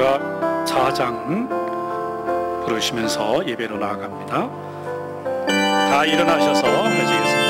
우리가 자장 부르시면서 예배로 나아갑니다. 다 일어나셔서 하시겠습니다.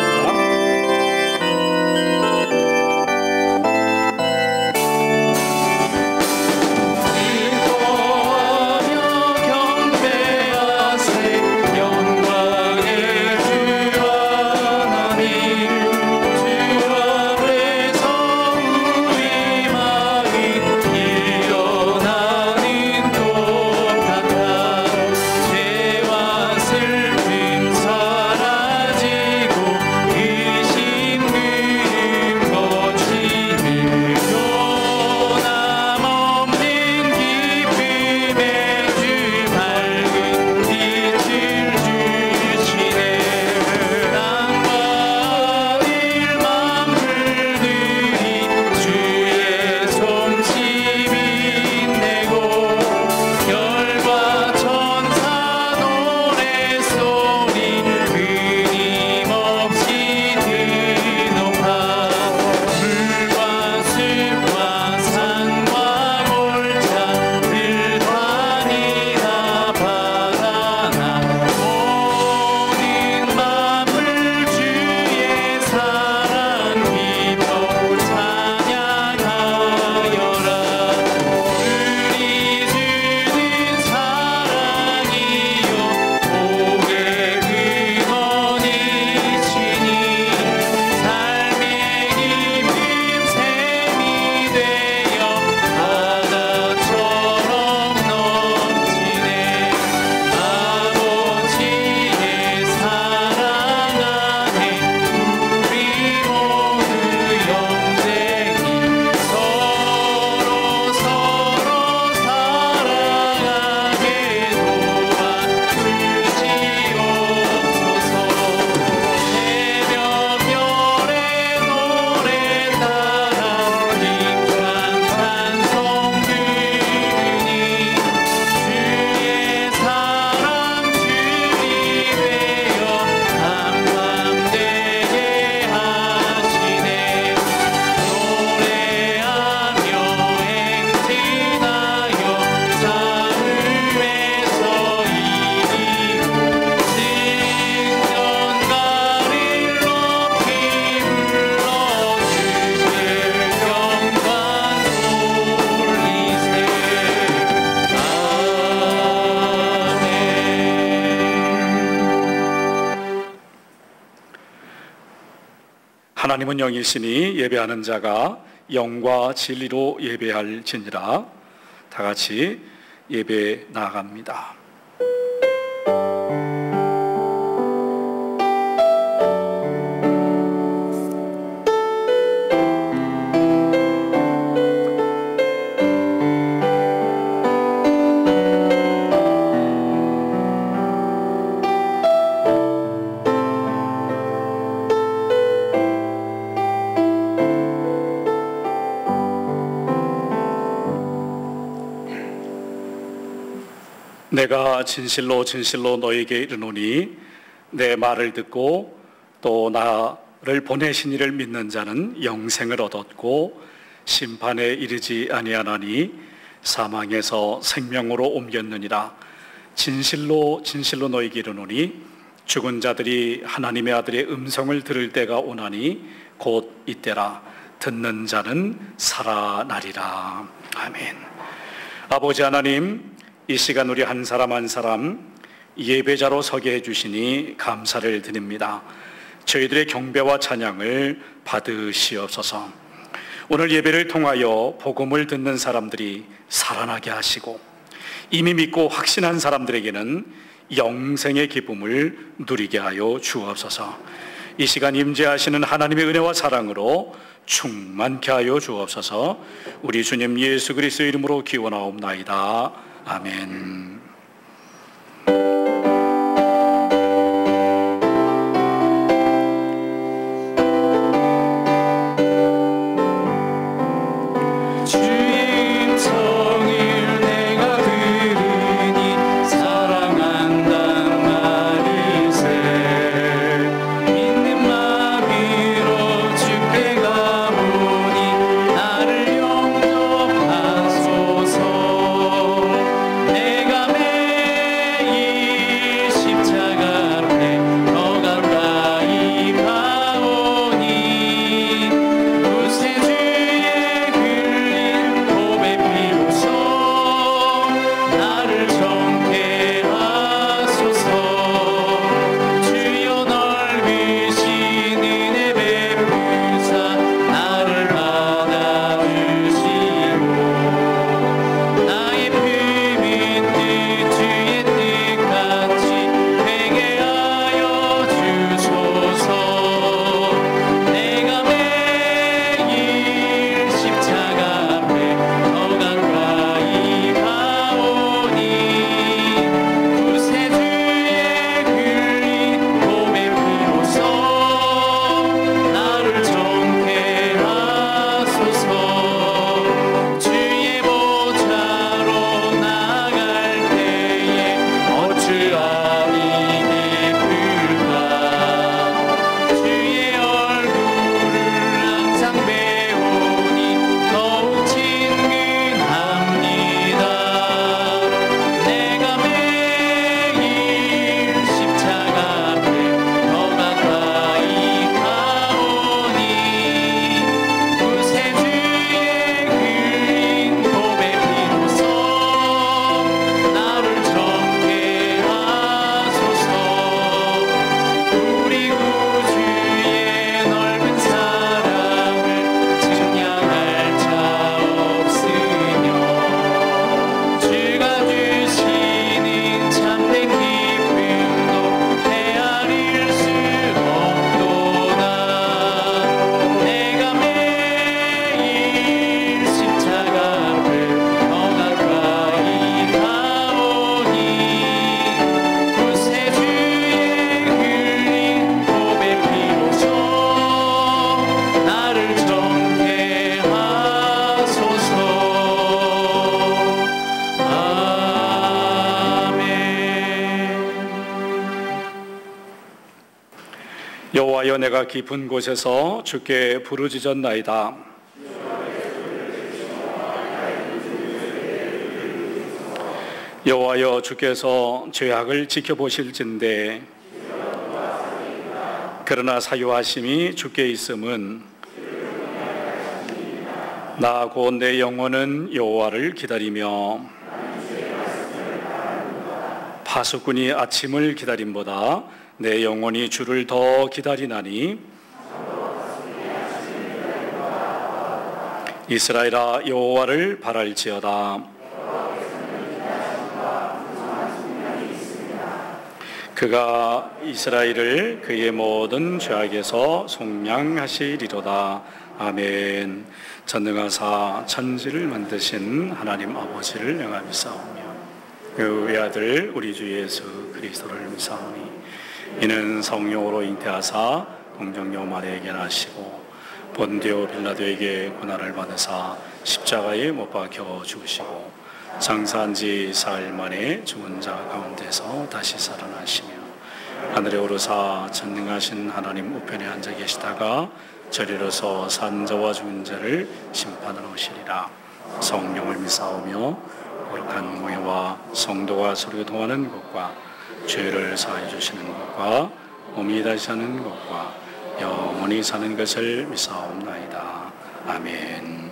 하나님은 영이시니 예배하는 자가 영과 진리로 예배할지니라. 다 같이 예배 나아갑니다. 내가 진실로 진실로 너에게 이르노니 내 말을 듣고 또 나를 보내신 이를 믿는 자는 영생을 얻었고 심판에 이르지 아니하나니 사망에서 생명으로 옮겼느니라. 진실로 진실로 너에게 이르노니 죽은 자들이 하나님의 아들의 음성을 들을 때가 오나니 곧 이때라. 듣는 자는 살아나리라. 아멘. 아버지 하나님, 이 시간 우리 한 사람 한 사람 예배자로 서게 해주시니 감사를 드립니다. 저희들의 경배와 찬양을 받으시옵소서. 오늘 예배를 통하여 복음을 듣는 사람들이 살아나게 하시고 이미 믿고 확신한 사람들에게는 영생의 기쁨을 누리게 하여 주옵소서. 이 시간 임재하시는 하나님의 은혜와 사랑으로 충만케 하여 주옵소서. 우리 주님 예수 그리스도의 이름으로 기원하옵나이다. 아멘. 나를 영접하소서. 여호와여, 내가 깊은 곳에서 주께 부르짖었나이다. 여호와여, 주께서 죄악을 지켜보실진대. 그러나 사유하심이 주께 있음은 나 곧 내 영혼은 여호와를 기다리며 파수꾼이 아침을 기다림보다 내 영혼이 주를 더 기다리나니 이스라엘아, 여호와를 바랄지어다. 그가 이스라엘을 그의 모든 죄악에서 속량하시리로다. 아멘. 전능하사 천지를 만드신 하나님 아버지를 영합니사오며 그 외아들 우리 주 예수 그리스도를 믿사오니 이는 성령으로 잉태하사 동정녀 마리아에게 나시고 본디오 빌라도에게 고난을 받으사 십자가에 못 박혀 죽으시고 장사한 지 사흘 만에 죽은 자 가운데서 다시 살아나시며 하늘에 오르사 전능하신 하나님 우편에 앉아 계시다가 저리로서 산 자와 죽은 자를 심판하러 오시리라. 성령을 믿사오며 거룩한 모여와 성도가 서로 통하는 것과 죄를 사하여 주시는 것과 몸이 다시 사는 것과 영원히 사는 것을 믿사옵나이다. 아멘.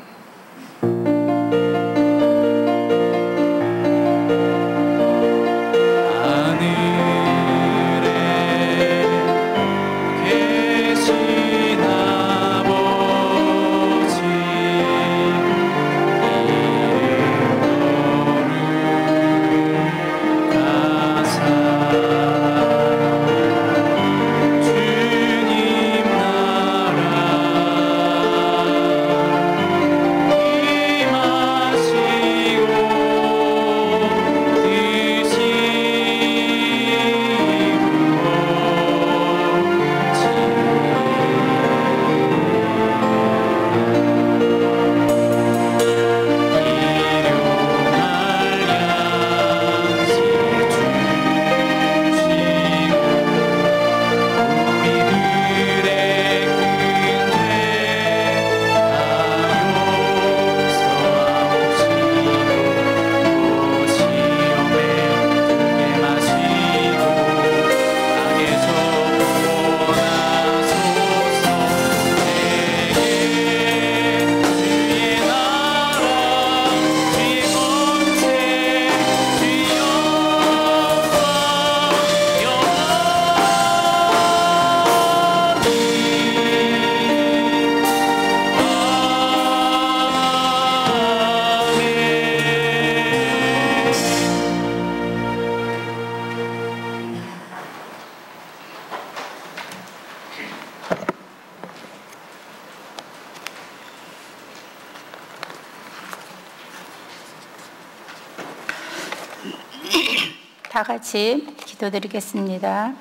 다 같이 기도드리겠습니다.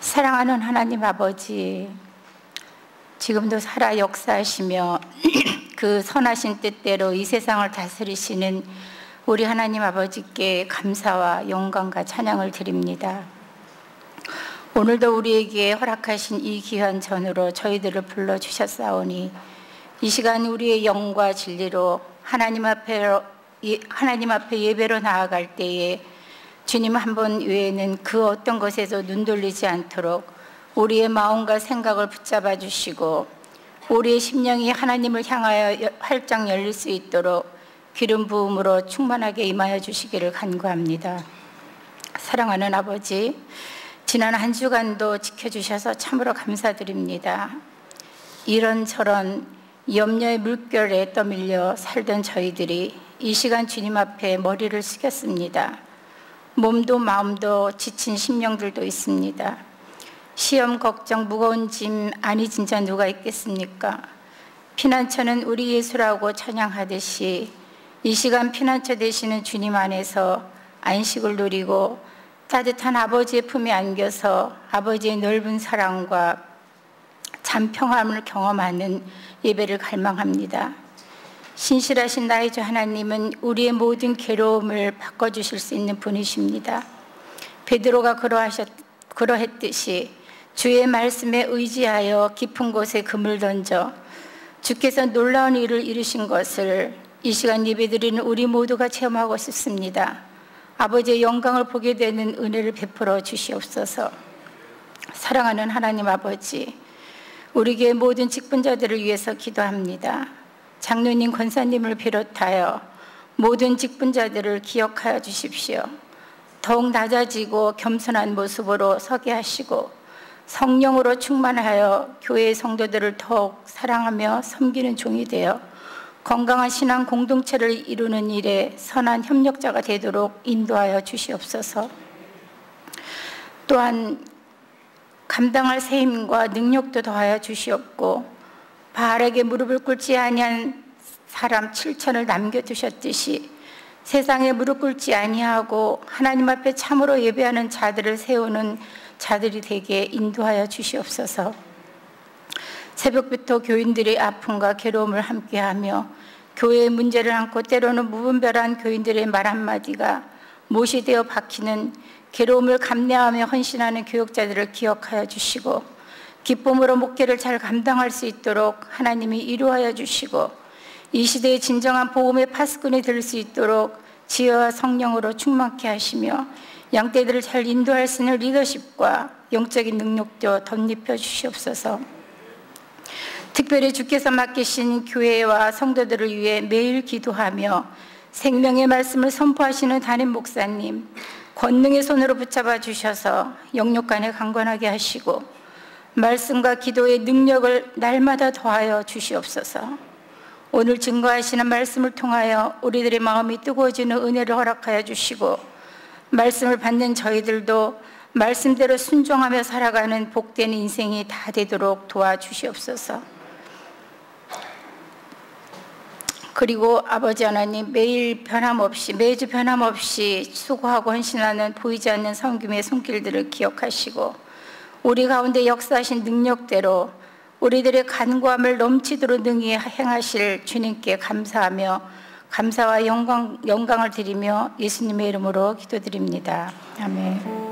사랑하는 하나님 아버지, 지금도 살아 역사하시며 그 선하신 뜻대로 이 세상을 다스리시는 우리 하나님 아버지께 감사와 영광과 찬양을 드립니다. 오늘도 우리에게 허락하신 이 귀한 전으로 저희들을 불러주셨사오니 이 시간 우리의 영과 진리로 하나님 앞에 예배로 나아갈 때에 주님 한 분 외에는 그 어떤 것에서 눈 돌리지 않도록 우리의 마음과 생각을 붙잡아 주시고 우리의 심령이 하나님을 향하여 활짝 열릴 수 있도록 기름 부음으로 충만하게 임하여 주시기를 간구합니다. 사랑하는 아버지, 지난 한 주간도 지켜주셔서 참으로 감사드립니다. 이런저런 염려의 물결에 떠밀려 살던 저희들이 이 시간 주님 앞에 머리를 숙였습니다. 몸도 마음도 지친 심령들도 있습니다. 시험 걱정 무거운 짐 아니 진짜 누가 있겠습니까? 피난처는 우리 예수라고 찬양하듯이 이 시간 피난처 되시는 주님 안에서 안식을 누리고 따뜻한 아버지의 품에 안겨서 아버지의 넓은 사랑과 잠평함을 경험하는 예배를 갈망합니다. 신실하신 나의 주 하나님은 우리의 모든 괴로움을 바꿔주실 수 있는 분이십니다. 베드로가 그러했듯이 주의 말씀에 의지하여 깊은 곳에 금을 던져 주께서 놀라운 일을 이루신 것을 이 시간 예배드리는 우리 모두가 체험하고 싶습니다. 아버지의 영광을 보게 되는 은혜를 베풀어 주시옵소서. 사랑하는 하나님 아버지, 우리 교회 모든 직분자들을 위해서 기도합니다. 장로님, 권사님을 비롯하여 모든 직분자들을 기억하여 주십시오. 더욱 낮아지고 겸손한 모습으로 서게 하시고 성령으로 충만하여 교회의 성도들을 더욱 사랑하며 섬기는 종이 되어 건강한 신앙 공동체를 이루는 일에 선한 협력자가 되도록 인도하여 주시옵소서. 또한 감당할 새 힘과 능력도 더하여 주시옵고 바알에게 무릎을 꿇지 아니한 사람 7천을 남겨두셨듯이 세상에 무릎 꿇지 아니하고 하나님 앞에 참으로 예배하는 자들을 세우는 자들이 되게 인도하여 주시옵소서. 새벽부터 교인들의 아픔과 괴로움을 함께하며 교회의 문제를 안고 때로는 무분별한 교인들의 말 한마디가 못이 되어 박히는 괴로움을 감내하며 헌신하는 교역자들을 기억하여 주시고 기쁨으로 목회를 잘 감당할 수 있도록 하나님이 이루하여 주시고 이 시대의 진정한 복음의 파수꾼이 될 수 있도록 지혜와 성령으로 충만케 하시며 양떼들을 잘 인도할 수 있는 리더십과 영적인 능력도 덧입혀 주시옵소서. 특별히 주께서 맡기신 교회와 성도들을 위해 매일 기도하며 생명의 말씀을 선포하시는 담임 목사님, 권능의 손으로 붙잡아 주셔서 영육간에 강건하게 하시고 말씀과 기도의 능력을 날마다 더하여 주시옵소서. 오늘 증거하시는 말씀을 통하여 우리들의 마음이 뜨거워지는 은혜를 허락하여 주시고 말씀을 받는 저희들도 말씀대로 순종하며 살아가는 복된 인생이 다 되도록 도와주시옵소서. 그리고 아버지 하나님, 매주 변함없이 수고하고 헌신하는 보이지 않는 섬김의 손길들을 기억하시고 우리 가운데 역사하신 능력대로 우리들의 간구함을 넘치도록 능히 행하실 주님께 감사하며 감사와 영광을 드리며 예수님의 이름으로 기도드립니다. 아멘.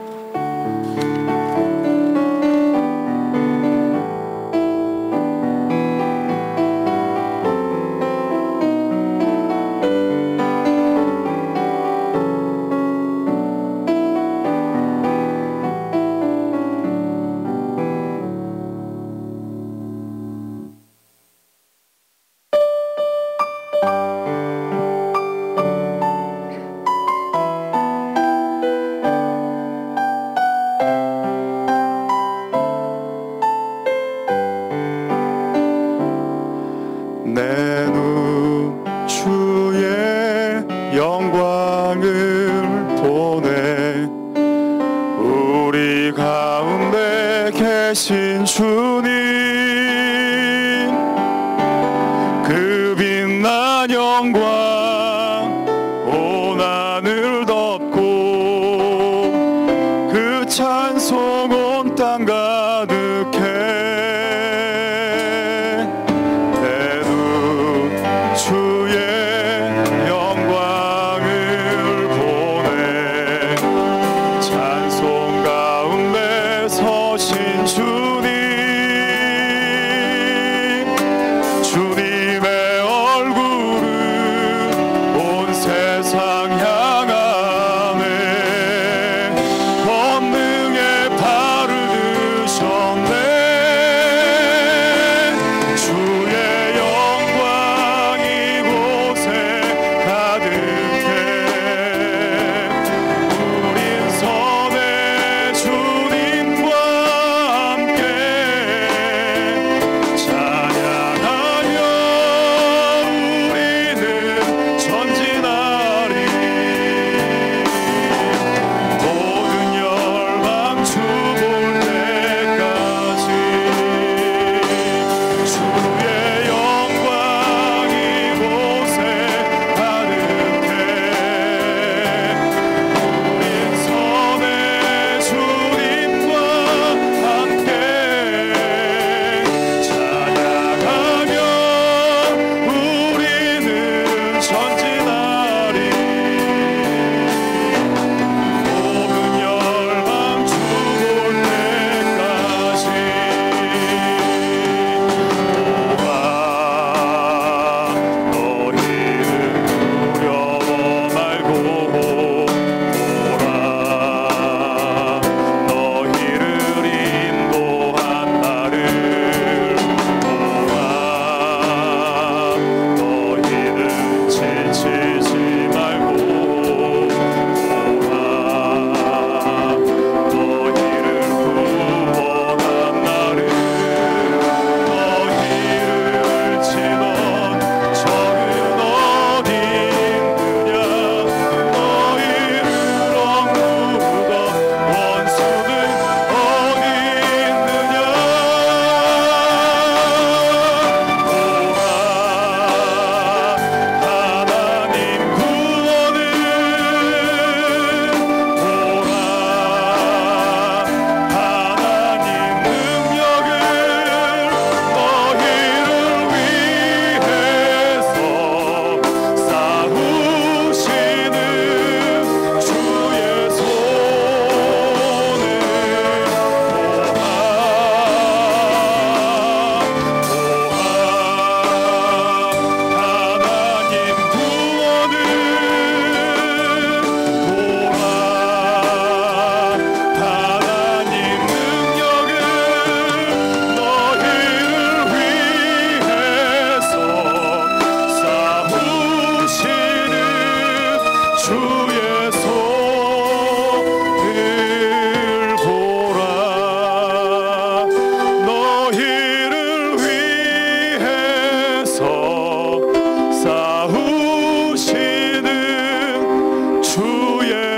찬송 가운데 서신 주님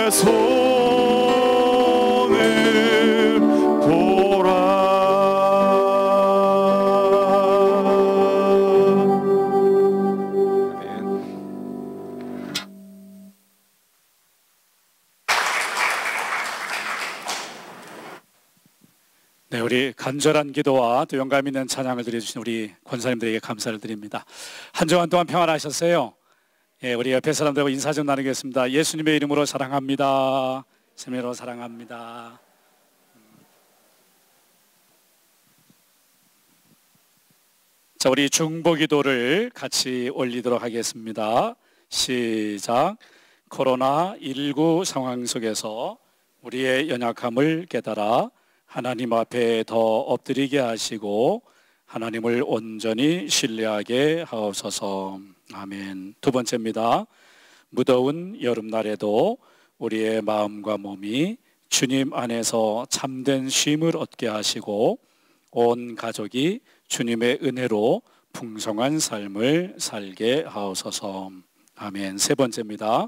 내 손을 보라. 네, 우리 간절한 기도와 또 영감 있는 찬양을 드려주신 우리 권사님들에게 감사를 드립니다. 한 주간 동안 평안하셨어요? 예, 우리 옆에 사람들하고 인사 좀 나누겠습니다. 예수님의 이름으로 사랑합니다. 예수님의 이름으로 사랑합니다. 자, 우리 중보기도를 같이 올리도록 하겠습니다. 시작. 코로나19 상황 속에서 우리의 연약함을 깨달아 하나님 앞에 더 엎드리게 하시고 하나님을 온전히 신뢰하게 하옵소서. 아멘. 두 번째입니다. 무더운 여름날에도 우리의 마음과 몸이 주님 안에서 참된 쉼을 얻게 하시고 온 가족이 주님의 은혜로 풍성한 삶을 살게 하옵소서. 아멘. 세 번째입니다.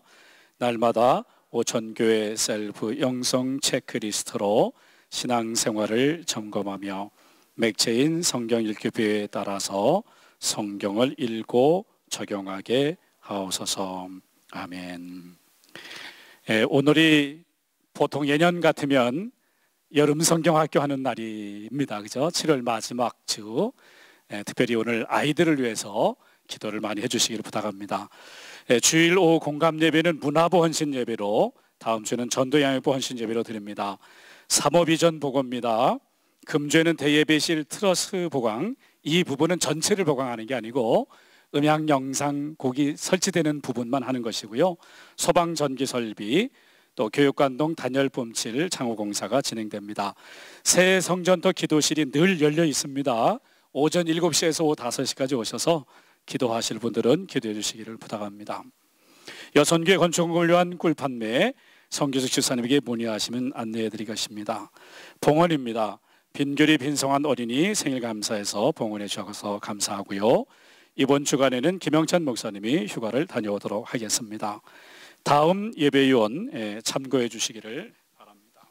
날마다 오천교회 셀프 영성 체크리스트로 신앙생활을 점검하며 맥체인 성경 읽기표에 따라서 성경을 읽고 적용하게 하옵소서. 아멘. 오늘이 보통 예년 같으면 여름 성경학교 하는 날입니다. 그죠? 7월 마지막 주. 특별히 오늘 아이들을 위해서 기도를 많이 해주시기를 부탁합니다. 주일 오후 공감 예배는 문화부 헌신 예배로, 다음 주는 전도양육부 헌신 예배로 드립니다. 사모비전 보고입니다. 금주에는 대예배실 트러스 보강, 이 부분은 전체를 보강하는 게 아니고 음향, 영상, 곡이 설치되는 부분만 하는 것이고요. 소방 전기 설비, 또 교육관동 단열 뿜칠 창호공사가 진행됩니다. 새 성전터 기도실이 늘 열려 있습니다. 오전 7시에서 오후 5시까지 오셔서 기도하실 분들은 기도해 주시기를 부탁합니다. 여선교회 건축을 위한 꿀 판매, 성규숙 집사님에게 문의하시면 안내해 드리겠습니다. 봉헌입니다. 빈결이 빈성한 어린이 생일 감사해서 봉헌해 주셔서 감사하고요. 이번 주간에는 김영찬 목사님이 휴가를 다녀오도록 하겠습니다. 다음 예배위원 참고해 주시기를 바랍니다.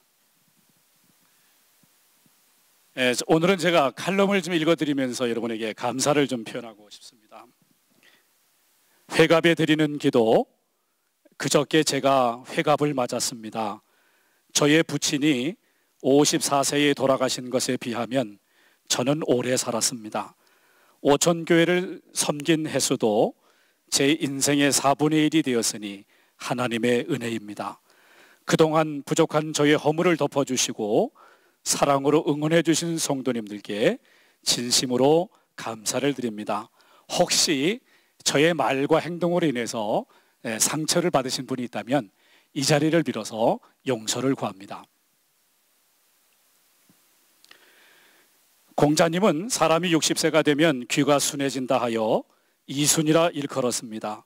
오늘은 제가 칼럼을 좀 읽어드리면서 여러분에게 감사를 좀 표현하고 싶습니다. 회갑에 드리는 기도. 그저께 제가 회갑을 맞았습니다. 저의 부친이 54세에 돌아가신 것에 비하면 저는 오래 살았습니다. 오천교회를 섬긴 횟수도 제 인생의 4분의 1이 되었으니 하나님의 은혜입니다. 그동안 부족한 저의 허물을 덮어주시고 사랑으로 응원해 주신 성도님들께 진심으로 감사를 드립니다. 혹시 저의 말과 행동으로 인해서 상처를 받으신 분이 있다면 이 자리를 빌어서 용서를 구합니다. 공자님은 사람이 60세가 되면 귀가 순해진다 하여 이순이라 일컬었습니다.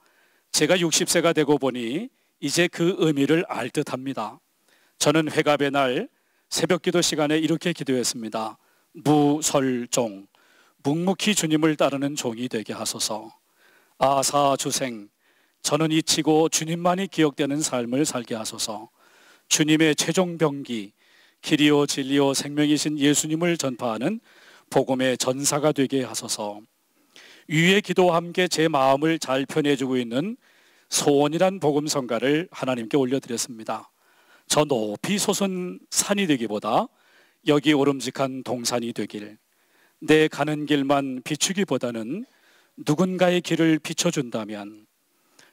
제가 60세가 되고 보니 이제 그 의미를 알 듯합니다. 저는 회갑의 날 새벽기도 시간에 이렇게 기도했습니다. 무설종, 묵묵히 주님을 따르는 종이 되게 하소서. 아사주생, 저는 잊히고 주님만이 기억되는 삶을 살게 하소서. 주님의 최종 병기, 길이요 진리요 생명이신 예수님을 전파하는 복음의 전사가 되게 하소서. 위의 기도와 함께 제 마음을 잘 표현해주고 있는 소원이란 복음성가를 하나님께 올려드렸습니다. 저 높이 솟은 산이 되기보다 여기 오름직한 동산이 되길, 내 가는 길만 비추기보다는 누군가의 길을 비춰준다면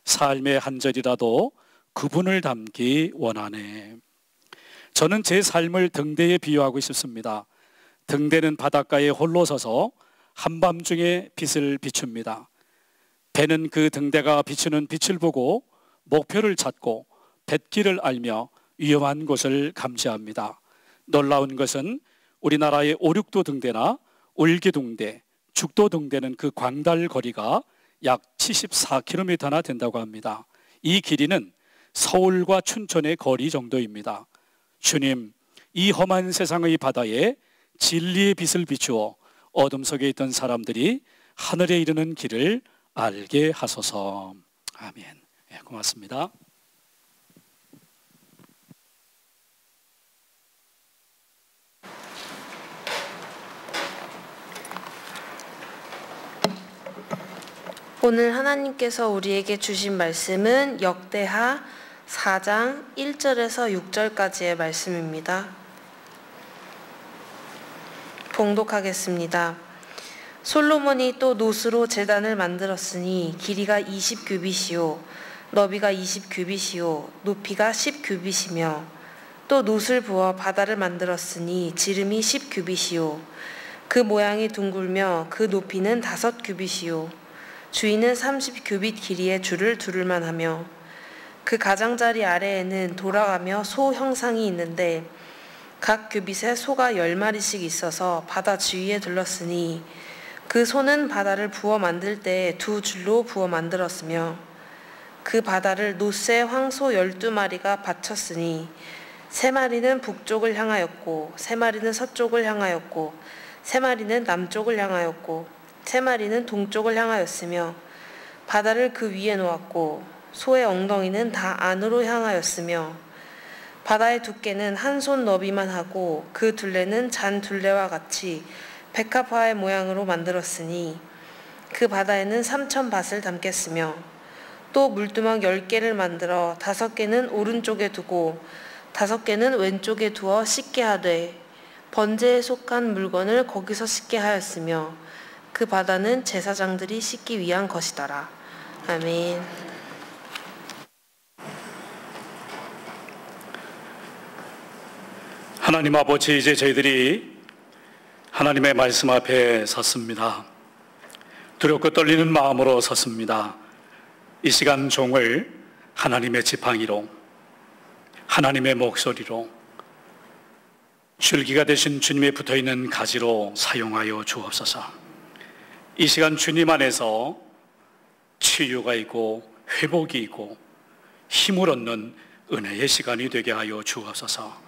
삶의 한 절이라도 그분을 닮기 원하네. 저는 제 삶을 등대에 비유하고 싶습니다. 등대는 바닷가에 홀로 서서 한밤중에 빛을 비춥니다. 배는 그 등대가 비추는 빛을 보고 목표를 찾고 뱃길을 알며 위험한 곳을 감지합니다. 놀라운 것은 우리나라의 오륙도 등대나 울기둥대, 죽도 등대는 그 광달 거리가 약 74km나 된다고 합니다. 이 길이는 서울과 춘천의 거리 정도입니다. 주님, 이 험한 세상의 바다에 진리의 빛을 비추어 어둠 속에 있던 사람들이 하늘에 이르는 길을 알게 하소서. 아멘. 네, 고맙습니다. 오늘 하나님께서 우리에게 주신 말씀은 역대하 4장 1절에서 6절까지의 말씀입니다. 봉독하겠습니다. 솔로몬이 또 노스로 제단을 만들었으니 길이가 20규빗이요 너비가 20규빗이요 높이가 10규빗이며 또 노스를 부어 바다를 만들었으니 지름이 10규빗이요 그 모양이 둥글며 그 높이는 5규빗이요 주위는 30규빗 길이의 줄을 두를만 하며 그 가장자리 아래에는 돌아가며 소 형상이 있는데 각 규빗에 소가 10마리씩 있어서 바다 주위에 둘렀으니 그 소는 바다를 부어 만들 때 2줄로 부어 만들었으며 그 바다를 노스에 황소 12마리가 받쳤으니 3마리는 북쪽을 향하였고 3마리는 서쪽을 향하였고 3마리는 남쪽을 향하였고 3마리는 동쪽을 향하였으며 바다를 그 위에 놓았고 소의 엉덩이는 다 안으로 향하였으며 바다의 두께는 한 손 너비만 하고 그 둘레는 잔 둘레와 같이 백합화의 모양으로 만들었으니 그 바다에는 3,000밭을 담겠으며 또 물두멍 10개를 만들어 5개는 오른쪽에 두고 5개는 왼쪽에 두어 씻게 하되 번제에 속한 물건을 거기서 씻게 하였으며 그 바다는 제사장들이 씻기 위한 것이더라. 아멘. 하나님 아버지, 이제 저희들이 하나님의 말씀 앞에 섰습니다. 두렵고 떨리는 마음으로 섰습니다. 이 시간 종을 하나님의 지팡이로, 하나님의 목소리로, 줄기가 되신 주님의 붙어있는 가지로 사용하여 주옵소서. 이 시간 주님 안에서 치유가 있고 회복이 있고 힘을 얻는 은혜의 시간이 되게 하여 주옵소서.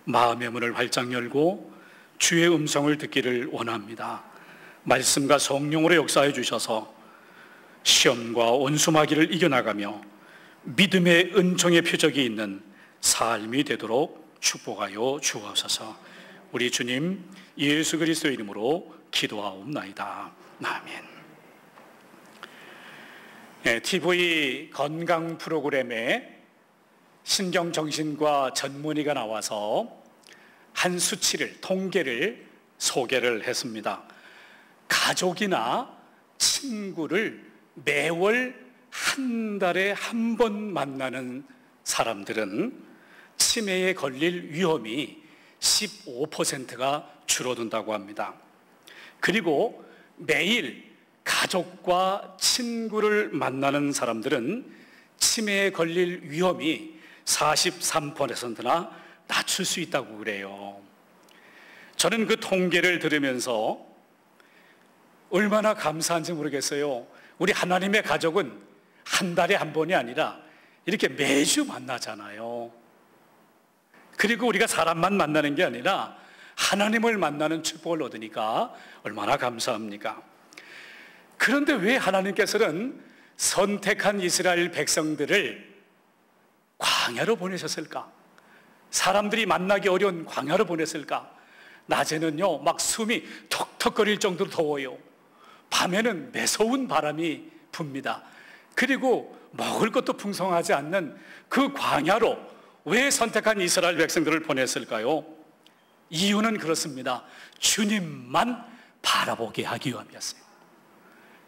마음의 문을 활짝 열고 주의 음성을 듣기를 원합니다. 말씀과 성령으로 역사해 주셔서 시험과 원수마귀를 이겨나가며 믿음의 은총의 표적이 있는 삶이 되도록 축복하여 주옵소서. 우리 주님 예수 그리스도의 이름으로 기도하옵나이다. 아멘. TV 건강 프로그램에 신경정신과 전문의가 나와서 한 수치를, 통계를 소개를 했습니다. 가족이나 친구를 매월 한 달에 한 번 만나는 사람들은 치매에 걸릴 위험이 15%가 줄어든다고 합니다. 그리고 매일 가족과 친구를 만나는 사람들은 치매에 걸릴 위험이 43%나 낮출 수 있다고 그래요. 저는 그 통계를 들으면서 얼마나 감사한지 모르겠어요. 우리 하나님의 가족은 한 달에 한 번이 아니라 이렇게 매주 만나잖아요. 그리고 우리가 사람만 만나는 게 아니라 하나님을 만나는 축복을 얻으니까 얼마나 감사합니까? 그런데 왜 하나님께서는 선택한 이스라엘 백성들을 광야로 보내셨을까? 사람들이 만나기 어려운 광야로 보냈을까? 낮에는요 막 숨이 턱턱거릴 정도로 더워요. 밤에는 매서운 바람이 붑니다. 그리고 먹을 것도 풍성하지 않는 그 광야로 왜 선택한 이스라엘 백성들을 보냈을까요? 이유는 그렇습니다. 주님만 바라보게 하기 위함이었어요.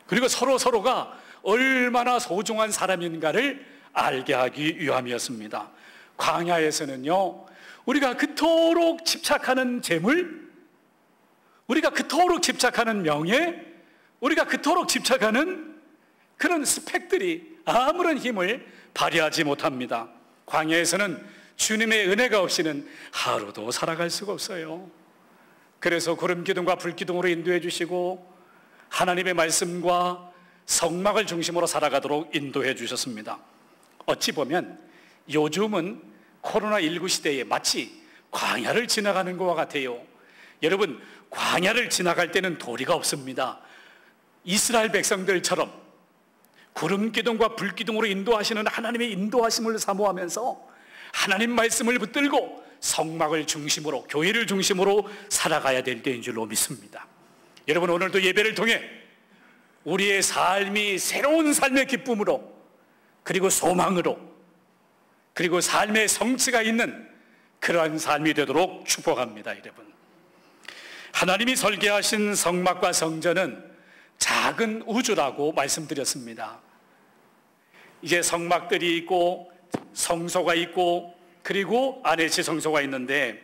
그리고 서로가 얼마나 소중한 사람인가를 알게 하기 위함이었습니다. 광야에서는요 우리가 그토록 집착하는 재물, 우리가 그토록 집착하는 명예, 우리가 그토록 집착하는 그런 스펙들이 아무런 힘을 발휘하지 못합니다. 광야에서는 주님의 은혜가 없이는 하루도 살아갈 수가 없어요. 그래서 구름기둥과 불기둥으로 인도해 주시고 하나님의 말씀과 성막을 중심으로 살아가도록 인도해 주셨습니다. 어찌 보면 요즘은 코로나19 시대에 마치 광야를 지나가는 것과 같아요. 여러분, 광야를 지나갈 때는 도리가 없습니다. 이스라엘 백성들처럼 구름기둥과 불기둥으로 인도하시는 하나님의 인도하심을 사모하면서 하나님 말씀을 붙들고 성막을 중심으로, 교회를 중심으로 살아가야 될 때인 줄로 믿습니다. 여러분, 오늘도 예배를 통해 우리의 삶이 새로운 삶의 기쁨으로, 그리고 소망으로, 그리고 삶의 성취가 있는 그러한 삶이 되도록 축복합니다. 여러분, 하나님이 설계하신 성막과 성전은 작은 우주라고 말씀드렸습니다. 이제 성막들이 있고 성소가 있고 그리고 안에 지성소가 있는데,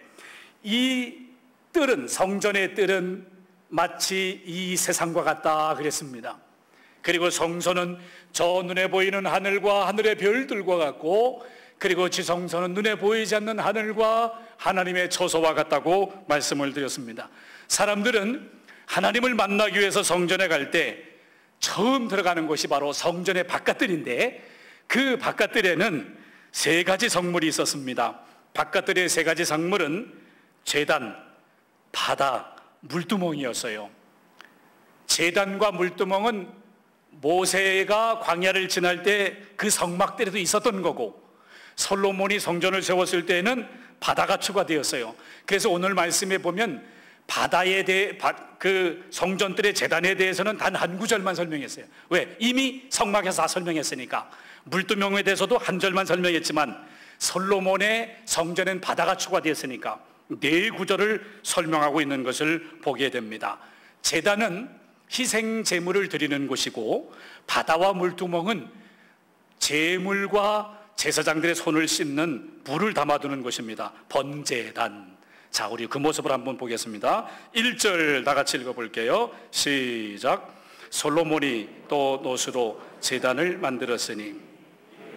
이 뜰은, 성전의 뜰은 마치 이 세상과 같다 그랬습니다. 그리고 성소는 저 눈에 보이는 하늘과 하늘의 별들과 같고, 그리고 지성소는 눈에 보이지 않는 하늘과 하나님의 처소와 같다고 말씀을 드렸습니다. 사람들은 하나님을 만나기 위해서 성전에 갈 때 처음 들어가는 곳이 바로 성전의 바깥뜰인데, 그 바깥뜰에는 세 가지 성물이 있었습니다. 바깥뜰의 세 가지 성물은 제단, 바다, 물두멍이었어요. 제단과 물두멍은 모세가 광야를 지날 때 그 성막들에도 있었던 거고, 솔로몬이 성전을 세웠을 때에는 바다가 추가되었어요. 그래서 오늘 말씀에 보면 바다에 대해, 그 성전들의 제단에 대해서는 단 한 구절만 설명했어요. 왜? 이미 성막에서 다 설명했으니까. 물두멍에 대해서도 한 절만 설명했지만 솔로몬의 성전엔 바다가 추가되었으니까 네 구절을 설명하고 있는 것을 보게 됩니다. 제단은 희생 제물을 드리는 곳이고, 바다와 물두멍은 제물과 제사장들의 손을 씻는 물을 담아두는 곳입니다. 번제단. 자, 우리 그 모습을 한번 보겠습니다. 1절 다 같이 읽어볼게요. 시작. 솔로몬이 또 노수로 제단을 만들었으니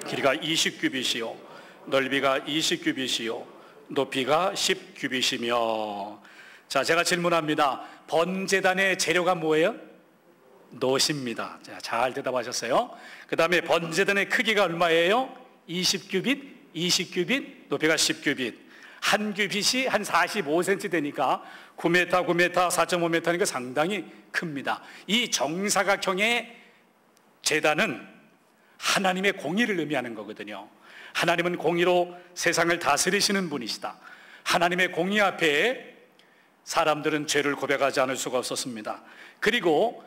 길이가 20규빗이요 넓이가 20규빗이요 높이가 10규빗이며. 자, 제가 질문합니다. 번제단의 재료가 뭐예요? 놋입니다. 자, 잘 대답하셨어요. 그 다음에 번제단의 크기가 얼마예요? 20규빗, 20규빗, 높이가 10규빗. 한 규빗이 한 45cm 되니까 9m, 9m, 4.5m니까 상당히 큽니다. 이 정사각형의 제단은 하나님의 공의를 의미하는 거거든요. 하나님은 공의로 세상을 다스리시는 분이시다. 하나님의 공의 앞에 사람들은 죄를 고백하지 않을 수가 없었습니다. 그리고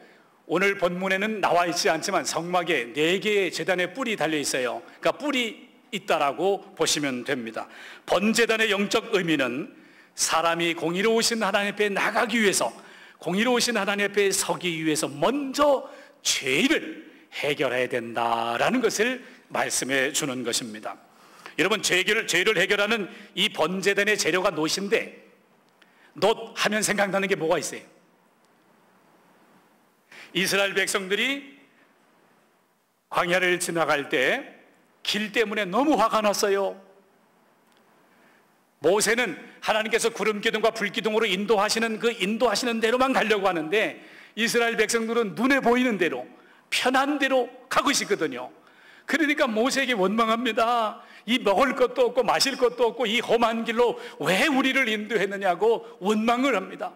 오늘 본문에는 나와 있지 않지만 성막에 4개의 제단의 뿔이 달려 있어요. 그러니까 뿔이 있다라고 보시면 됩니다. 번제단의 영적 의미는 사람이 공의로우신 하나님 앞에 나가기 위해서, 공의로우신 하나님 앞에 서기 위해서 먼저 죄를 해결해야 된다라는 것을 말씀해 주는 것입니다. 여러분, 죄를 해결하는 이 번제단의 재료가 놋인데, 놋 하면 생각나는 게 뭐가 있어요? 이스라엘 백성들이 광야를 지나갈 때 길 때문에 너무 화가 났어요. 모세는 하나님께서 구름 기둥과 불 기둥으로 인도하시는 그 인도하시는 대로만 가려고 하는데, 이스라엘 백성들은 눈에 보이는 대로, 편한 대로 가고 싶거든요. 그러니까 모세에게 원망합니다. 이 먹을 것도 없고 마실 것도 없고 이 험한 길로 왜 우리를 인도했느냐고 원망을 합니다.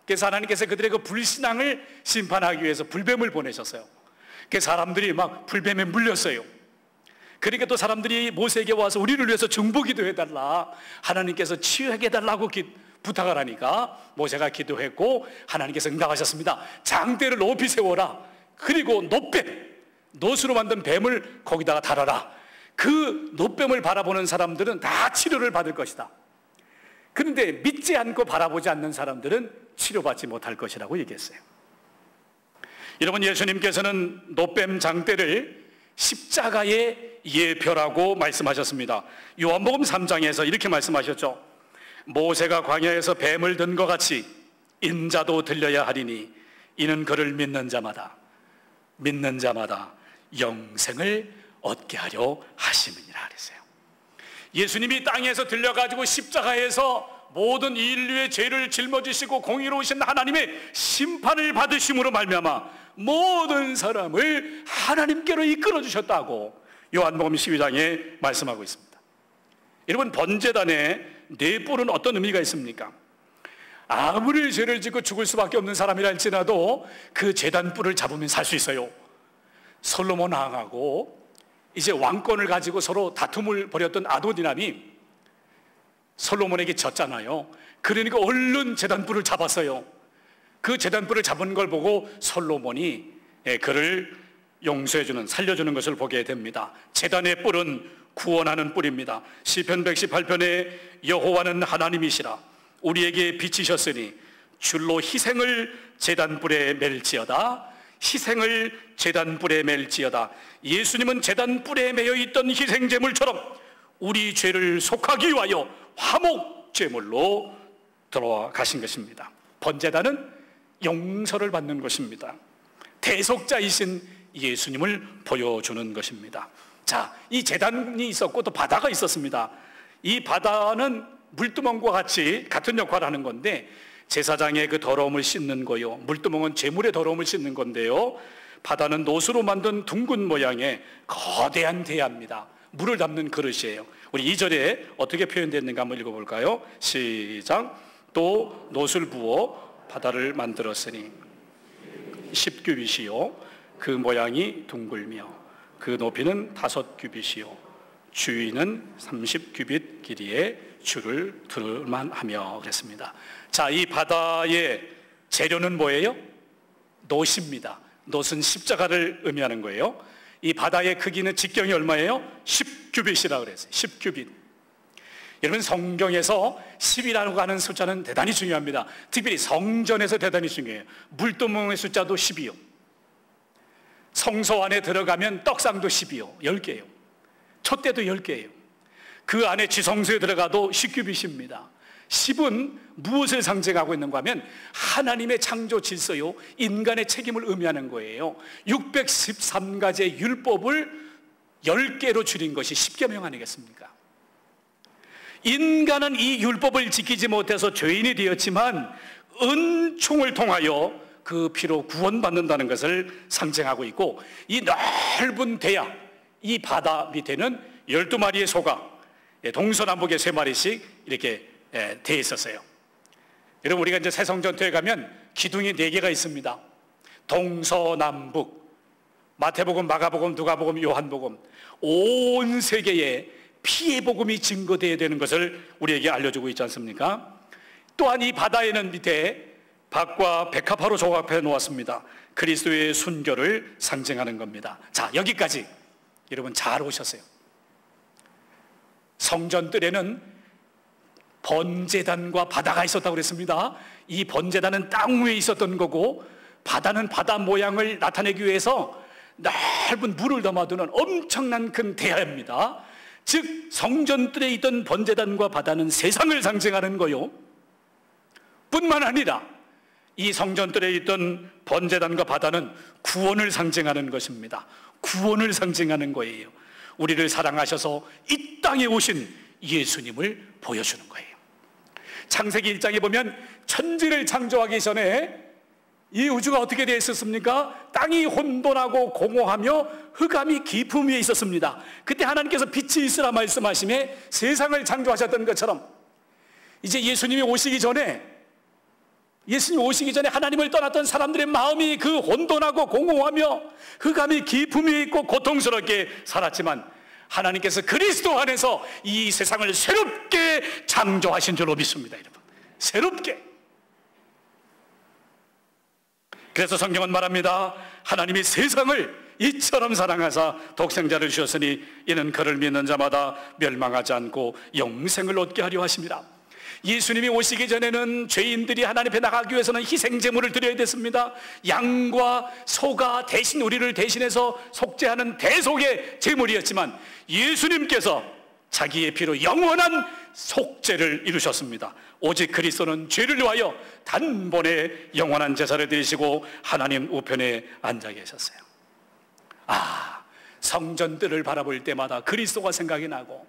그래서 하나님께서 그들의 그 불신앙을 심판하기 위해서 불뱀을 보내셨어요. 그래서 사람들이 막 불뱀에 물렸어요. 그러니까 또 사람들이 모세에게 와서 우리를 위해서 중보기도 해달라, 하나님께서 치유하게 해달라고 부탁을 하니까 모세가 기도했고 하나님께서 응답하셨습니다. 장대를 높이 세워라. 그리고 놋으로 만든 뱀을 거기다가 달아라. 그 놋뱀을 바라보는 사람들은 다 치료를 받을 것이다. 그런데 믿지 않고 바라보지 않는 사람들은 치료받지 못할 것이라고 얘기했어요. 여러분, 예수님께서는 놋뱀 장대를 십자가의 예표라고 말씀하셨습니다. 요한복음 3장에서 이렇게 말씀하셨죠. 모세가 광야에서 뱀을 든 것 같이 인자도 들려야 하리니 이는 그를 믿는 자마다 영생을 얻게 하려 하심이니라 그랬어요. 예수님이 땅에서 들려가지고 십자가에서 모든 인류의 죄를 짊어지시고 공의로우신 하나님의 심판을 받으심으로 말미암아 모든 사람을 하나님께로 이끌어 주셨다고 요한복음 12장에 말씀하고 있습니다. 여러분, 번제단의 네 뿔은 어떤 의미가 있습니까? 아무리 죄를 짓고 죽을 수밖에 없는 사람이라 할지라도 그 제단 뿔을 잡으면 살 수 있어요. 솔로몬 왕하고 이제 왕권을 가지고 서로 다툼을 벌였던 아도니람이 솔로몬에게 졌잖아요. 그러니까 얼른 제단 뿔을 잡았어요. 그 제단 뿔을 잡은 걸 보고 솔로몬이 그를 용서해주는, 살려주는 것을 보게 됩니다. 제단의 뿔은 구원하는 뿔입니다. 시편 118편에 여호와는 하나님이시라 우리에게 비치셨으니 줄로 희생을 제단뿔에 맬지어다. 희생을 제단뿔에 맬지어다. 예수님은 제단뿔에 매여있던 희생제물처럼 우리 죄를 속하기 위하여 화목제물로 들어가신 것입니다. 번제단은 용서를 받는 것입니다. 대속자이신 예수님을 보여주는 것입니다. 자, 이 제단이 있었고 또 바다가 있었습니다. 이 바다는 물두멍과 같은 역할을 하는 건데, 제사장의 그 더러움을 씻는 거요, 물두멍은 제물의 더러움을 씻는 건데요, 바다는 노수로 만든 둥근 모양의 거대한 대야입니다. 물을 담는 그릇이에요. 우리 2절에 어떻게 표현됐는가 한번 읽어볼까요? 시작. 또 노술 부어 바다를 만들었으니 10규빗이요 그 모양이 둥글며 그 높이는 5규빗이요 주위는 30규빗 길이의 줄을 들만 하며 그랬습니다. 자, 이 바다의 재료는 뭐예요? 놋입니다. 놋은 십자가를 의미하는 거예요. 이 바다의 크기는 직경이 얼마예요? 10규빗이라고 그랬어요. 10규빗. 여러분, 성경에서 10이라고 하는 숫자는 대단히 중요합니다. 특별히 성전에서 대단히 중요해요. 물두멍의 숫자도 10이요. 성소 안에 들어가면 떡상도 10이요. 10개요. 촛대도 10개예요. 그 안에 지성소에 들어가도 10규빗입니다. 10은 무엇을 상징하고 있는가 하면 하나님의 창조 질서요, 인간의 책임을 의미하는 거예요. 613가지의 율법을 10개로 줄인 것이 십계명 아니겠습니까? 인간은 이 율법을 지키지 못해서 죄인이 되었지만 은총을 통하여 그 피로 구원받는다는 것을 상징하고 있고, 이 넓은 대야, 이 바다 밑에는 12마리의 소가 동서남북에 3마리씩 이렇게 돼 있었어요. 여러분, 우리가 이제 새성전투에 가면 기둥이 4개가 있습니다. 동서남북, 마태복음, 마가복음, 누가복음, 요한복음, 온 세계에 피의 복음이 증거되어야 되는 것을 우리에게 알려주고 있지 않습니까? 또한 이 바다에는 밑에 박과 백합화로 조각해 놓았습니다. 그리스도의 순교를 상징하는 겁니다. 자, 여기까지 여러분 잘 오셨어요. 성전뜰에는 번제단과 바다가 있었다고 그랬습니다. 이 번제단은 땅 위에 있었던 거고, 바다는 바다 모양을 나타내기 위해서 넓은 물을 담아두는 엄청난 큰 대야입니다. 즉 성전뜰에 있던 번제단과 바다는 세상을 상징하는 거요, 뿐만 아니라 이 성전뜰에 있던 번제단과 바다는 구원을 상징하는 것입니다. 구원을 상징하는 거예요. 우리를 사랑하셔서 이 땅에 오신 예수님을 보여주는 거예요. 창세기 1장에 보면 천지를 창조하기 전에 이 우주가 어떻게 되어 있었습니까? 땅이 혼돈하고 공허하며 흑암이 깊음 위에 있었습니다. 그때 하나님께서 빛이 있으라 말씀하심에 세상을 창조하셨던 것처럼, 이제 예수님이 오시기 전에 하나님을 떠났던 사람들의 마음이 그 혼돈하고 공허하며 흑암이 깊음 위에 있고 고통스럽게 살았지만, 하나님께서 그리스도 안에서 이 세상을 새롭게 창조하신 줄로 믿습니다. 여러분, 새롭게. 그래서 성경은 말합니다. 하나님이 세상을 이처럼 사랑하사 독생자를 주셨으니 이는 그를 믿는 자마다 멸망하지 않고 영생을 얻게 하려 하심이라. 예수님이 오시기 전에는 죄인들이 하나님 앞에 나가기 위해서는 희생제물을 드려야 됐습니다. 양과 소가 대신 우리를 대신해서 속죄하는 대속의 제물이었지만, 예수님께서 자기의 피로 영원한 속죄를 이루셨습니다. 오직 그리스도는 죄를 위하여 단번에 영원한 제사를 드리시고 하나님 우편에 앉아 계셨어요. 성전들을 바라볼 때마다 그리스도가 생각이 나고,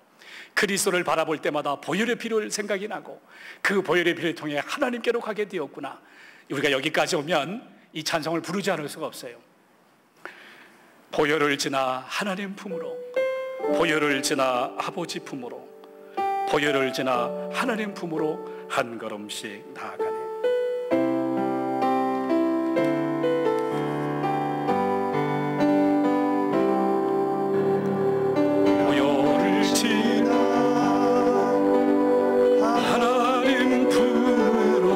그리스도를 바라볼 때마다 보혈의 피를 생각이 나고, 그 보혈의 피를 통해 하나님께로 가게 되었구나. 우리가 여기까지 오면 이 찬송을 부르지 않을 수가 없어요. 보혈을 지나 하나님 품으로, 보혈을 지나 아버지 품으로, 보혈을 지나 하나님 품으로 한 걸음씩 나아가네. 보혈을 지나 하나님 품으로,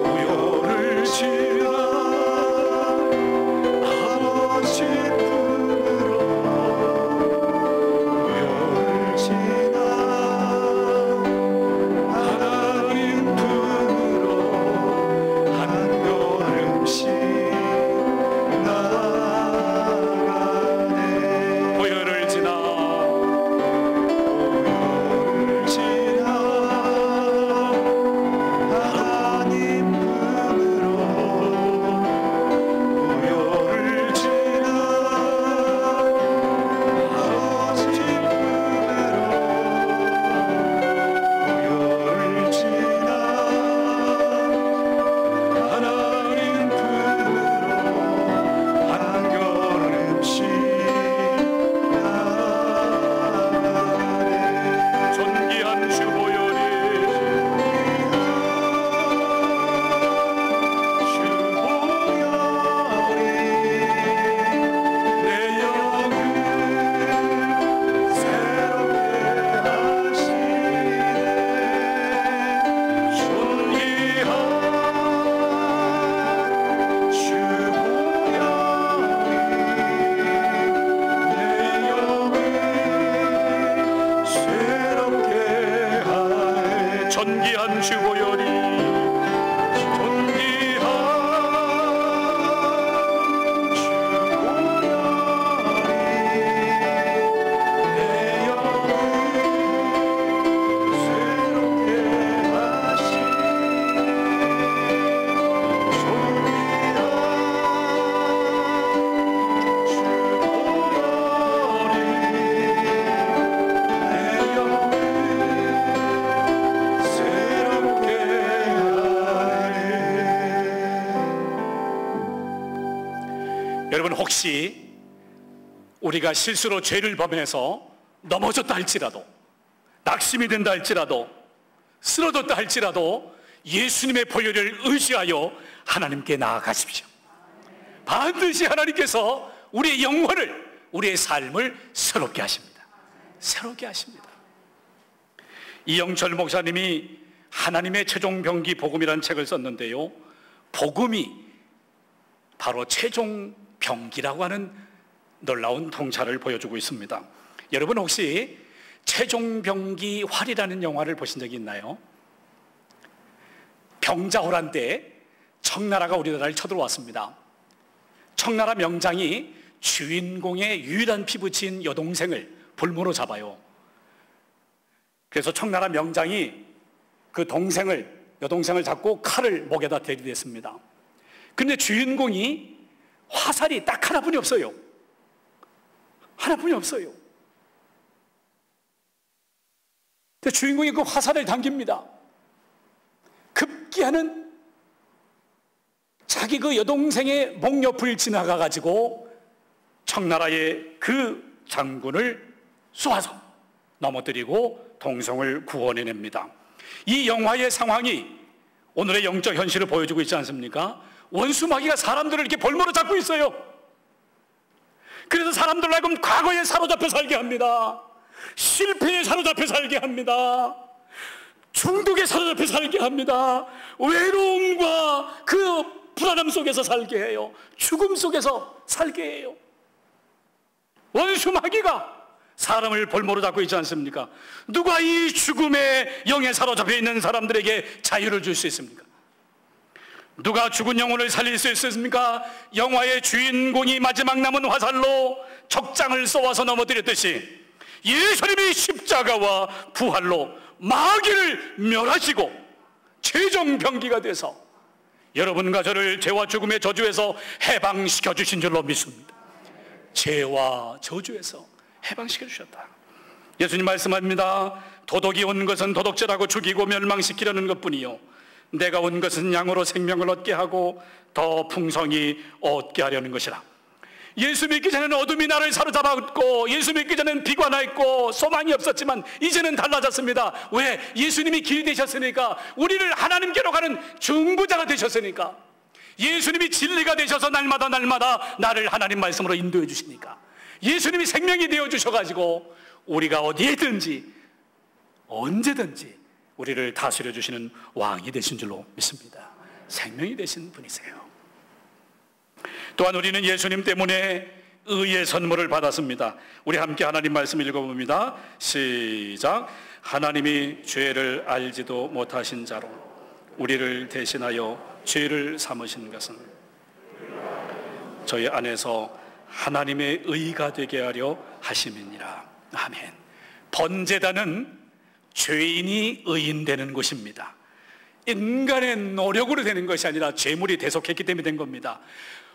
보혈을 지나 존귀한 주보혈이 여러분, 혹시 우리가 실수로 죄를 범해서 넘어졌다 할지라도, 낙심이 된다 할지라도, 쓰러졌다 할지라도 예수님의 보혈을 의지하여 하나님께 나아가십시오. 반드시 하나님께서 우리의 영혼을, 우리의 삶을 새롭게 하십니다. 새롭게 하십니다. 이영철 목사님이 하나님의 최종 병기 복음이라는 책을 썼는데요, 복음이 바로 최종 병기라고 하는 놀라운 통찰을 보여주고 있습니다. 여러분, 혹시 최종 병기 활이라는 영화를 보신 적이 있나요? 병자호란 때 청나라가 우리나라를 쳐들어왔습니다. 청나라 명장이 주인공의 유일한 피부친 여동생을 볼모로 잡아요. 그래서 청나라 명장이 그 여동생을 잡고 칼을 목에다 대리댔습니다. 그런데 주인공이 화살이 딱 하나뿐이 없어요. 하나뿐이 없어요. 근데 주인공이 그 화살을 당깁니다. 급기야는 자기 그 여동생의 목 옆을 지나가가지고 청나라의 그 장군을 쏘아서 넘어뜨리고 동성을 구원해냅니다. 이 영화의 상황이 오늘의 영적 현실을 보여주고 있지 않습니까? 원수 마귀가 사람들을 이렇게 볼모로 잡고 있어요. 그래서 사람들을 하여금 과거에 사로잡혀 살게 합니다. 실패에 사로잡혀 살게 합니다. 중독에 사로잡혀 살게 합니다. 외로움과 그 불안함 속에서 살게 해요. 죽음 속에서 살게 해요. 원수 마귀가 사람을 볼모로 잡고 있지 않습니까? 누가 이 죽음의 영에 사로잡혀 있는 사람들에게 자유를 줄 수 있습니까? 누가 죽은 영혼을 살릴 수 있습니까? 영화의 주인공이 마지막 남은 화살로 적장을 쏘아서 넘어뜨렸듯이 예수님이 십자가와 부활로 마귀를 멸하시고 최종 병기가 돼서 여러분과 저를 죄와 죽음의 저주에서 해방시켜 주신 줄로 믿습니다. 죄와 저주에서 해방시켜 주셨다. 예수님 말씀합니다. 도덕이 온 것은 도덕질하고 죽이고 멸망시키려는 것뿐이요, 내가 온 것은 양으로 생명을 얻게 하고 더 풍성히 얻게 하려는 것이라. 예수 믿기 전에는 어둠이 나를 사로잡았고, 예수 믿기 전에는 비관했고 소망이 없었지만 이제는 달라졌습니다. 왜? 예수님이 길이 되셨으니까. 우리를 하나님께로 가는 중보자가 되셨으니까. 예수님이 진리가 되셔서 날마다 나를 하나님 말씀으로 인도해 주시니까. 예수님이 생명이 되어 주셔가지고 우리가 어디에든지 언제든지 우리를 다스려 주시는 왕이 되신 줄로 믿습니다. 생명이 되신 분이세요. 또한 우리는 예수님 때문에 의의 선물을 받았습니다. 우리 함께 하나님 말씀 읽어봅니다. 시작. 하나님이 죄를 알지도 못하신 자로 우리를 대신하여 죄를 삼으신 것은 저희 안에서 하나님의 의가 되게 하려 하심이니라. 아멘. 번제단은 죄인이 의인되는 곳입니다. 인간의 노력으로 되는 것이 아니라 죄물이 대속했기 때문에 된 겁니다.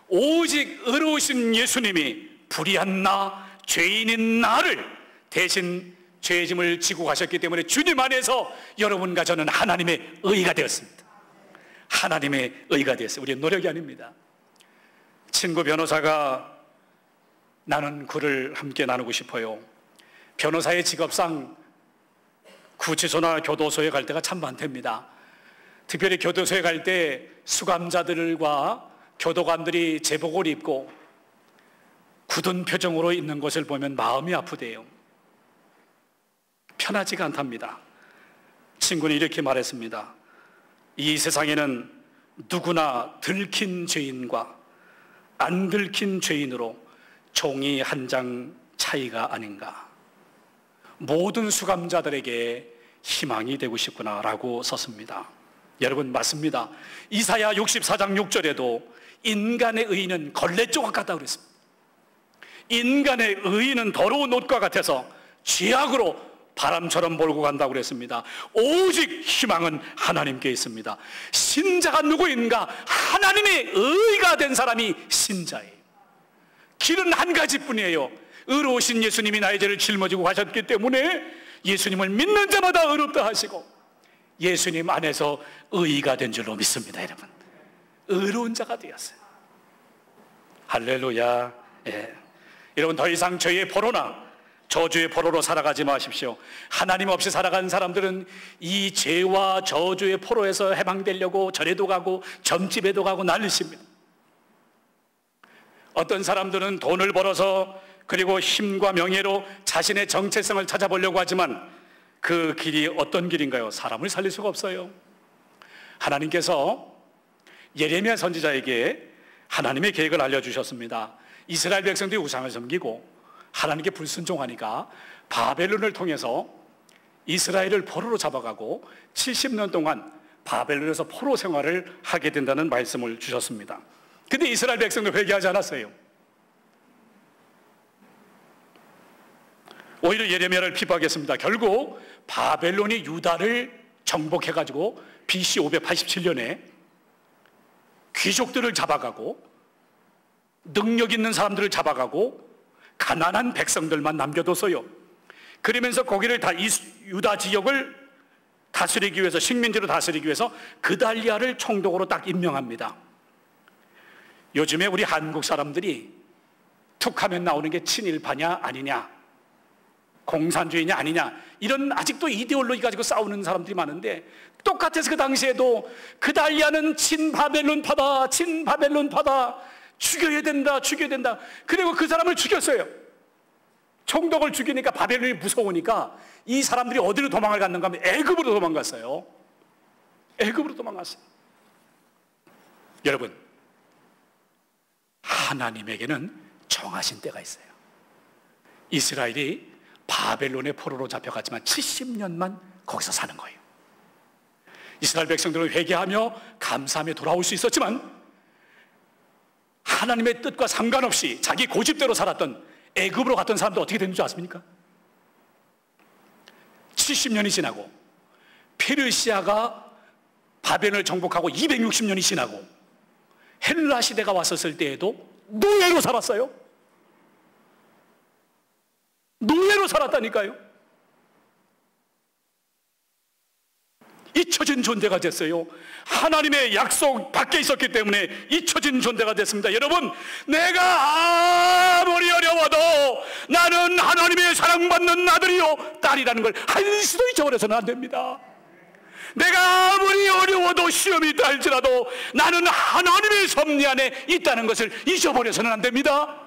오직 의로우신 예수님이 불의한 나, 죄인인 나를 대신 죄의 짐을 지고 가셨기 때문에 주님 안에서 여러분과 저는 하나님의 의가 되었습니다. 하나님의 의가 되었어요. 우리의 노력이 아닙니다. 친구 변호사가 나눈 글을 함께 나누고 싶어요. 변호사의 직업상 구치소나 교도소에 갈 때가 참 많답니다. 특별히 교도소에 갈 때 수감자들과 교도관들이 제복을 입고 굳은 표정으로 있는 것을 보면 마음이 아프대요. 편하지가 않답니다. 친구는 이렇게 말했습니다. 이 세상에는 누구나 들킨 죄인과 안 들킨 죄인으로 종이 한 장 차이가 아닌가. 모든 수감자들에게 희망이 되고 싶구나라고 썼습니다. 여러분, 맞습니다. 이사야 64장 6절에도 인간의 의는 걸레 조각 같다고 그랬습니다. 인간의 의는 더러운 옷과 같아서 쥐약으로 바람처럼 몰고 간다고 그랬습니다. 오직 희망은 하나님께 있습니다. 신자가 누구인가? 하나님의 의가 된 사람이 신자예요. 길은 한 가지뿐이에요. 의로우신 예수님이 나의 죄를 짊어지고 가셨기 때문에 예수님을 믿는 자마다 의롭다 하시고 예수님 안에서 의가 된 줄로 믿습니다. 여러분, 의로운 자가 되었어요. 할렐루야. 예. 여러분, 더 이상 죄의 포로나 저주의 포로로 살아가지 마십시오. 하나님 없이 살아간 사람들은 이 죄와 저주의 포로에서 해방되려고 절에도 가고 점집에도 가고 난리십니다. 어떤 사람들은 돈을 벌어서 그리고 힘과 명예로 자신의 정체성을 찾아보려고 하지만 그 길이 어떤 길인가요? 사람을 살릴 수가 없어요. 하나님께서 예레미야 선지자에게 하나님의 계획을 알려주셨습니다. 이스라엘 백성들이 우상을 섬기고 하나님께 불순종하니까 바벨론을 통해서 이스라엘을 포로로 잡아가고 70년 동안 바벨론에서 포로 생활을 하게 된다는 말씀을 주셨습니다. 근데 이스라엘 백성들 회개하지 않았어요. 오히려 예레미야를 핍박했습니다. 결국 바벨론이 유다를 정복해가지고 BC 587년에 귀족들을 잡아가고 능력 있는 사람들을 잡아가고 가난한 백성들만 남겨뒀어요. 그러면서 거기를 다 유다 지역을 다스리기 위해서, 식민지로 다스리기 위해서 그달리아를 총독으로 딱 임명합니다. 요즘에 우리 한국 사람들이 툭하면 나오는 게 친일파냐 아니냐, 공산주의냐 아니냐, 이런 아직도 이데올로기 가지고 싸우는 사람들이 많은데, 똑같아서 그 당시에도 그달리아는 친바벨론파다, 친바벨론파다, 죽여야 된다, 죽여야 된다. 그리고 그 사람을 죽였어요. 총독을 죽이니까 바벨론이 무서우니까 이 사람들이 어디로 도망을 갔는가 하면 애굽으로 도망갔어요. 애굽으로 도망갔어요. 여러분, 하나님에게는 정하신 때가 있어요. 이스라엘이 바벨론의 포로로 잡혀갔지만 70년만 거기서 사는 거예요. 이스라엘 백성들은 회개하며 감사하며 돌아올 수 있었지만 하나님의 뜻과 상관없이 자기 고집대로 살았던 애굽으로 갔던 사람도 어떻게 되는 줄 아십니까? 70년이 지나고 페르시아가 바벨론을 정복하고 260년이 지나고 헬라 시대가 왔었을 때에도 노예로 살았어요. 노예로 살았다니까요. 잊혀진 존재가 됐어요. 하나님의 약속 밖에 있었기 때문에 잊혀진 존재가 됐습니다. 여러분, 내가 아무리 어려워도 나는 하나님의 사랑받는 아들이요 딸이라는 걸 한시도 잊어버려서는 안 됩니다. 내가 아무리 어려워도 시험이 있다 할지라도 나는 하나님의 섭리 안에 있다는 것을 잊어버려서는 안 됩니다.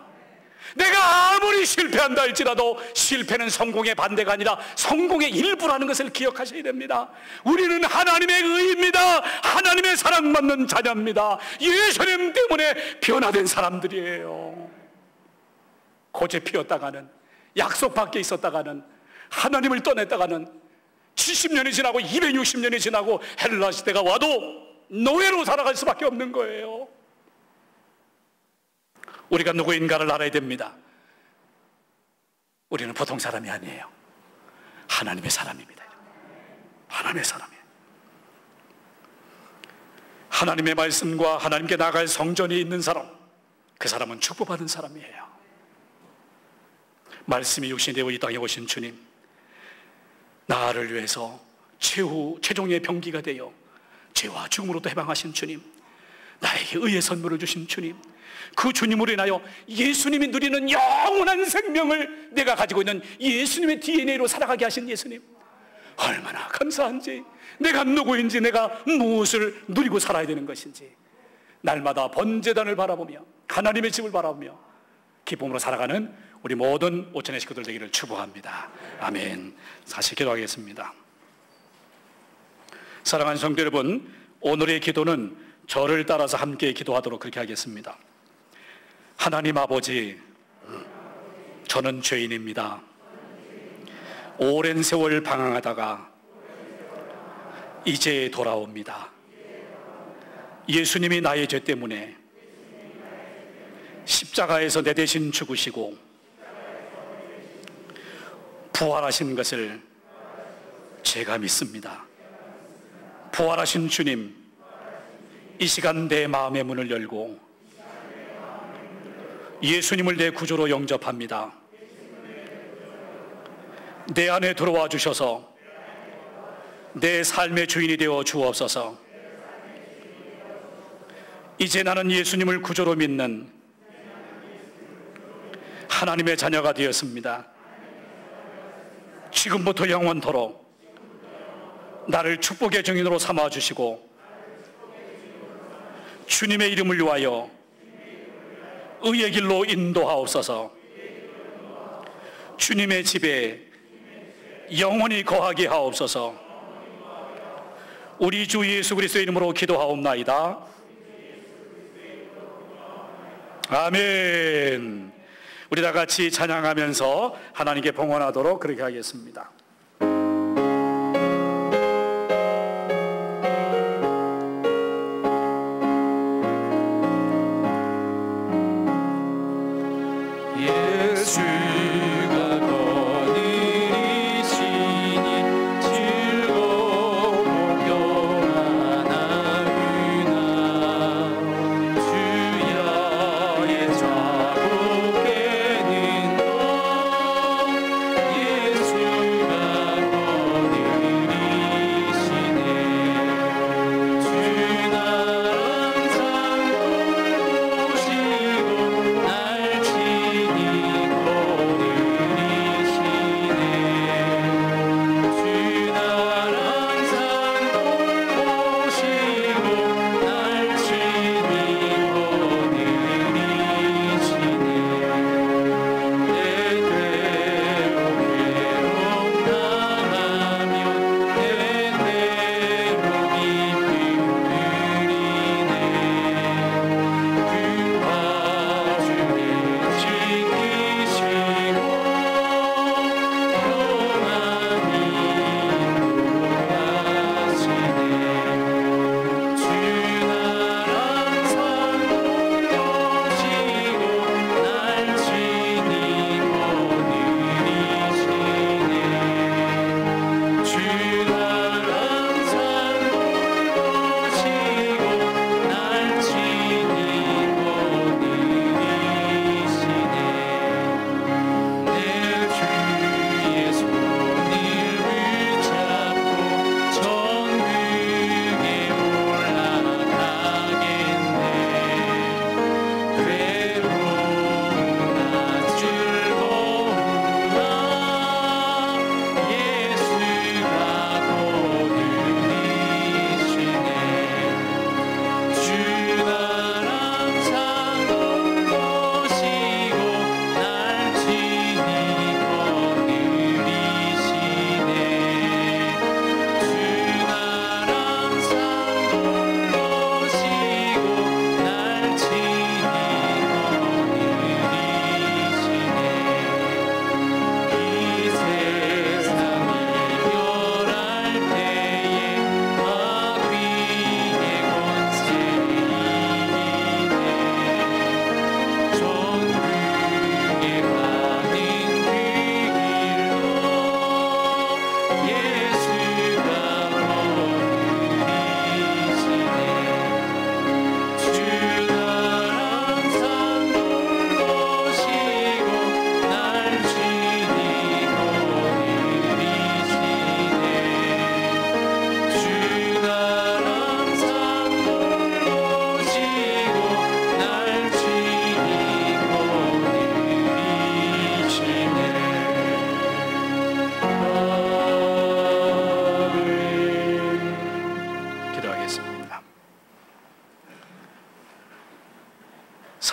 내가 아무리 실패한다 할지라도 실패는 성공의 반대가 아니라 성공의 일부라는 것을 기억하셔야 됩니다. 우리는 하나님의 의입니다. 하나님의 사랑받는 자녀입니다. 예수님 때문에 변화된 사람들이에요. 고제 피웠다가는, 약속 밖에 있었다가는, 하나님을 떠냈다가는 70년이 지나고 260년이 지나고 헬라 시대가 와도 노예로 살아갈 수밖에 없는 거예요. 우리가 누구인가를 알아야 됩니다. 우리는 보통 사람이 아니에요. 하나님의 사람입니다. 하나님의 사람이에요. 하나님의 말씀과 하나님께 나갈 성전이 있는 사람, 그 사람은 축복받은 사람이에요. 말씀이 육신이 되어 이 땅에 오신 주님, 나를 위해서 최종의 병기가 되어 죄와 죽음으로부터 해방하신 주님, 나에게 의의 선물을 주신 주님, 그 주님으로 인하여 예수님이 누리는 영원한 생명을 내가 가지고 있는 예수님의 DNA로 살아가게 하신 예수님, 얼마나 감사한지, 내가 누구인지, 내가 무엇을 누리고 살아야 되는 것인지 날마다 번제단을 바라보며 하나님의 집을 바라보며 기쁨으로 살아가는 우리 모든 오천의 식구들 되기를 축복합니다. 아멘. 다시 기도하겠습니다. 사랑하는 성도 여러분, 오늘의 기도는 저를 따라서 함께 기도하도록 그렇게 하겠습니다. 하나님 아버지, 저는 죄인입니다. 오랜 세월 방황하다가 이제 돌아옵니다. 예수님이 나의 죄 때문에 십자가에서 내 대신 죽으시고 부활하신 것을 제가 믿습니다. 부활하신 주님, 이 시간 내 마음의 문을 열고 예수님을 내 구주로 영접합니다. 내 안에 들어와 주셔서 내 삶의 주인이 되어 주옵소서. 이제 나는 예수님을 구주로 믿는 하나님의 자녀가 되었습니다. 지금부터 영원토록 나를 축복의 증인으로 삼아주시고 주님의 이름을 위하여 의의 길로 인도하옵소서. 주님의 집에 영원히 거하게 하옵소서. 우리 주 예수 그리스도의 이름으로 기도하옵나이다. 아멘. 우리 다 같이 찬양하면서 하나님께 봉헌하도록 그렇게 하겠습니다. 예수가 거느리시니 즐거운 평안하구나. 주야의 자고 깨는 것 예수가 거느리시네. 주 나랑 산 돌보시고 날 친히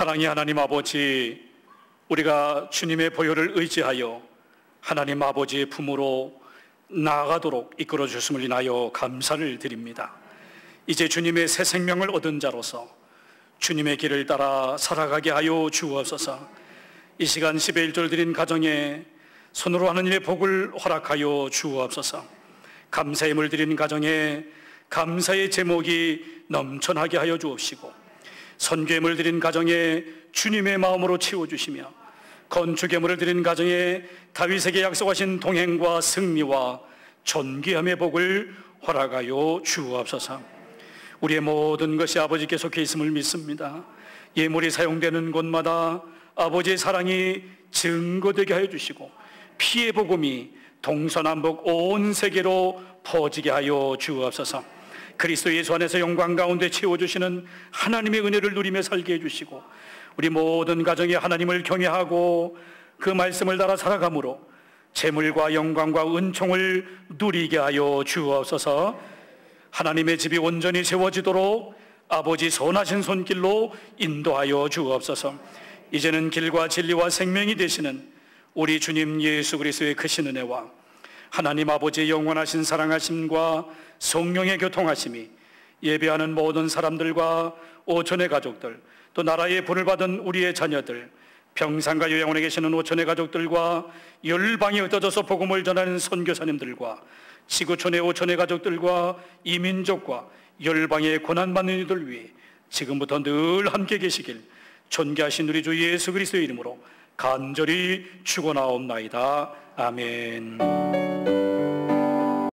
사랑의 하나님 아버지, 우리가 주님의 보혈을 의지하여 하나님 아버지의 품으로 나아가도록 이끌어 주심을 인하여 감사를 드립니다. 이제 주님의 새 생명을 얻은 자로서 주님의 길을 따라 살아가게 하여 주옵소서. 이 시간 11절 드린 가정에 손으로 하는 일의 복을 허락하여 주옵소서. 감사의 물 드리는 가정에 감사의 제목이 넘쳐나게 하여 주옵시고, 선교의 물 드리는 가정에 주님의 마음으로 채워주시며, 건축의 물을 드리는 가정에 다윗에게 약속하신 동행과 승리와 존귀함의 복을 허락하여 주옵소서. 우리의 모든 것이 아버지께 속해 있음을 믿습니다. 예물이 사용되는 곳마다 아버지의 사랑이 증거되게 하여 주시고, 피의 복음이 동서남북 온 세계로 퍼지게 하여 주옵소서. 그리스도 예수 안에서 영광 가운데 채워주시는 하나님의 은혜를 누리며 살게 해주시고, 우리 모든 가정에 하나님을 경외하고 그 말씀을 따라 살아감으로 재물과 영광과 은총을 누리게 하여 주옵소서. 하나님의 집이 온전히 세워지도록 아버지 선하신 손길로 인도하여 주옵소서. 이제는 길과 진리와 생명이 되시는 우리 주님 예수 그리스도의 크신 은혜와 하나님 아버지의 영원하신 사랑하심과 성령의 교통하심이 예배하는 모든 사람들과 오천의 가족들, 또 나라의 분을 받은 우리의 자녀들, 평산과 요양원에 계시는 오천의 가족들과 열방에 흩어져서 복음을 전하는 선교사님들과 지구촌의 오천의 가족들과 이민족과 열방에 고난받는 이들 위해 지금부터 늘 함께 계시길 존귀하신 우리 주 예수 그리스도의 이름으로 간절히 축원하옵나이다. 아멘.